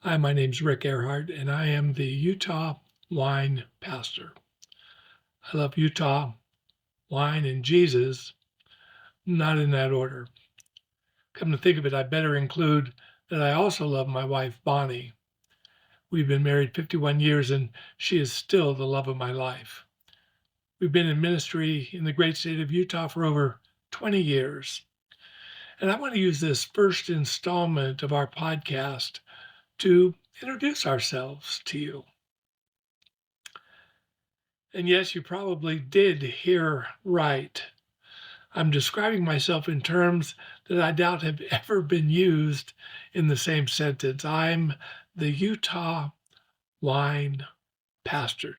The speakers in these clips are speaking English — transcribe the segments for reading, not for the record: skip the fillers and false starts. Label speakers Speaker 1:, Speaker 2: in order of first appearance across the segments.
Speaker 1: Hi, my name's Rick Ehrheart, and I am the Utah wine pastor. I love Utah, wine, and Jesus, not in that order. Come to think of it, I better include that I also love my wife, Bonnie. We've been married 51 years, and she is still the love of my life. We've been in ministry in the great state of Utah for over 20 years. And I want to use this first installment of our podcast to introduce ourselves to you. And yes, you probably did hear right. I'm describing myself in terms that I doubt have ever been used in the same sentence. I'm the Utah wine pastor.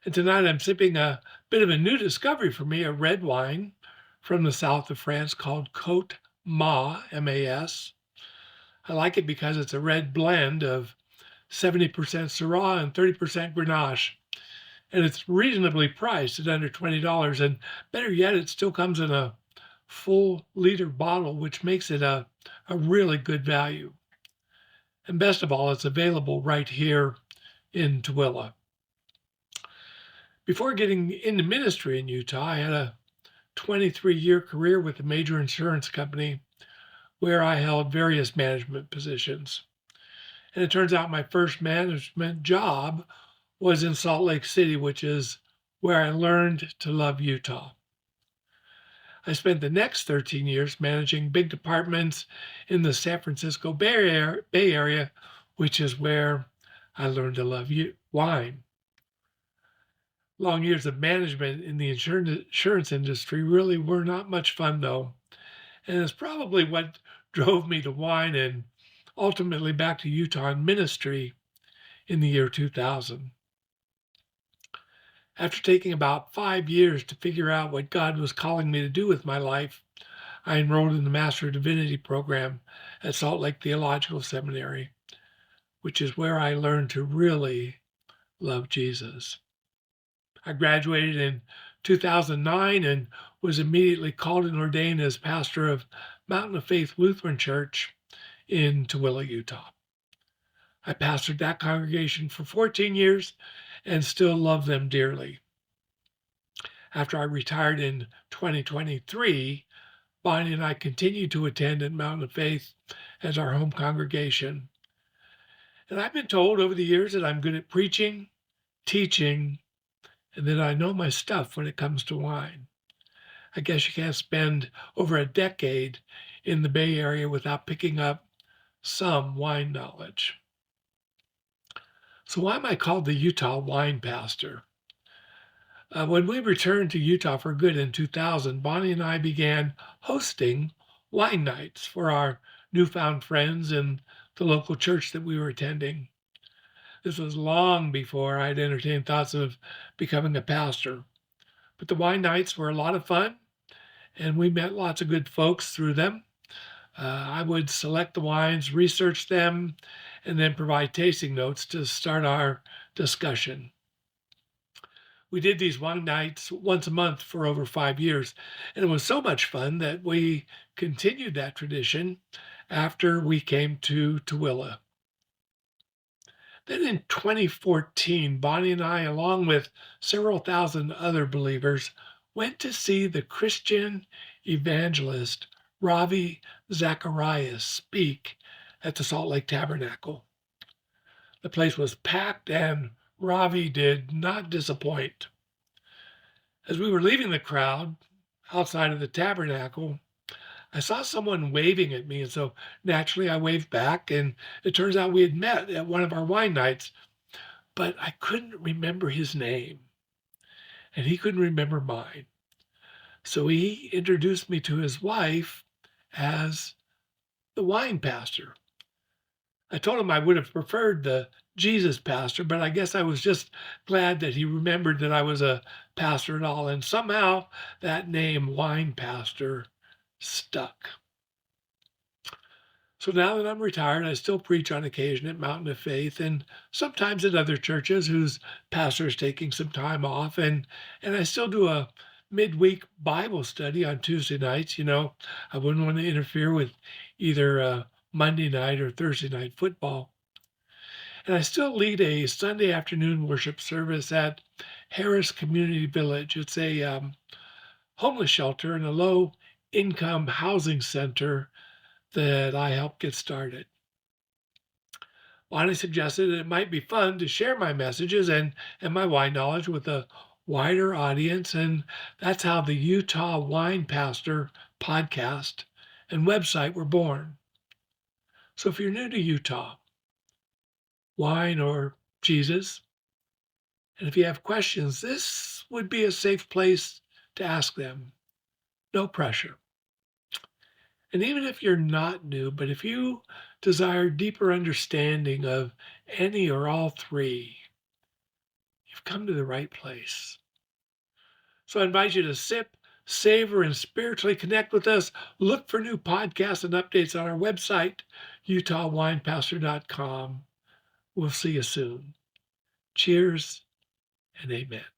Speaker 1: And tonight I'm sipping a bit of a new discovery for me, a red wine from the south of France called Côte Ma, M-A-S. I like it because it's a red blend of 70% Syrah and 30% Grenache. And it's reasonably priced at under $20. And better yet, it still comes in a full liter bottle, which makes it a really good value. And best of all, it's available right here in Tooele. Before getting into ministry in Utah, I had a 23-year career with a major insurance company where I held various management positions. And it turns out my first management job was in Salt Lake City, which is where I learned to love Utah. I spent the next 13 years managing big departments in the San Francisco Bay Area, which is where I learned to love wine. Long years of management in the insurance industry really were not much fun, though. And it's probably what drove me to wine and ultimately back to Utah in ministry in the year 2000. After taking about 5 years to figure out what God was calling me to do with my life, I enrolled in the Master of Divinity program at Salt Lake Theological Seminary, which is where I learned to really love Jesus. I graduated in 2009 and was immediately called and ordained as pastor of Mountain of Faith Lutheran Church in Tooele, Utah. I pastored that congregation for 14 years and still love them dearly. After I retired in 2023, Bonnie and I continued to attend at Mountain of Faith as our home congregation. And I've been told over the years that I'm good at preaching, teaching, and that I know my stuff when it comes to wine. I guess you can't spend over a decade in the Bay Area without picking up some wine knowledge. So why am I called the Utah wine pastor? When we returned to Utah for good in 2000, Bonnie and I began hosting wine nights for our newfound friends in the local church that we were attending. This was long before I'd entertained thoughts of becoming a pastor. But the wine nights were a lot of fun, and we met lots of good folks through them. I would select the wines, research them, and then provide tasting notes to start our discussion. We did these wine nights once a month for over 5 years, and it was so much fun that we continued that tradition after we came to Tooele. Then in 2014, Bonnie and I, along with several thousand other believers, went to see the Christian evangelist Ravi Zacharias speak at the Salt Lake Tabernacle. The place was packed, and Ravi did not disappoint. As we were leaving the crowd outside of the tabernacle, I saw someone waving at me, and so naturally I waved back, and it turns out we had met at one of our wine nights, but I couldn't remember his name, and he couldn't remember mine. So he introduced me to his wife as the wine pastor. I told him I would have preferred the Jesus pastor, but I guess I was just glad that he remembered that I was a pastor at all. And somehow that name, wine pastor, stuck. So now that I'm retired, I still preach on occasion at Mountain of Faith and sometimes at other churches whose pastor is taking some time off. And I still do a midweek Bible study on Tuesday nights. I wouldn't want to interfere with either Monday night or Thursday night football. And I still lead a Sunday afternoon worship service at Harris Community Village. It's a homeless shelter and a low income housing center that I helped get started. Lonnie suggested that it might be fun to share my messages and my wine knowledge with a wider audience, and that's how the Utah Wine Pastor podcast and website were born. So if you're new to Utah, wine or Jesus, and if you have questions, this would be a safe place to ask them. No pressure. And even if you're not new, but if you desire deeper understanding of any or all three, you've come to the right place. So I invite you to sip, savor, and spiritually connect with us. Look for new podcasts and updates on our website, utahwinepastor.com. We'll see you soon. Cheers and amen.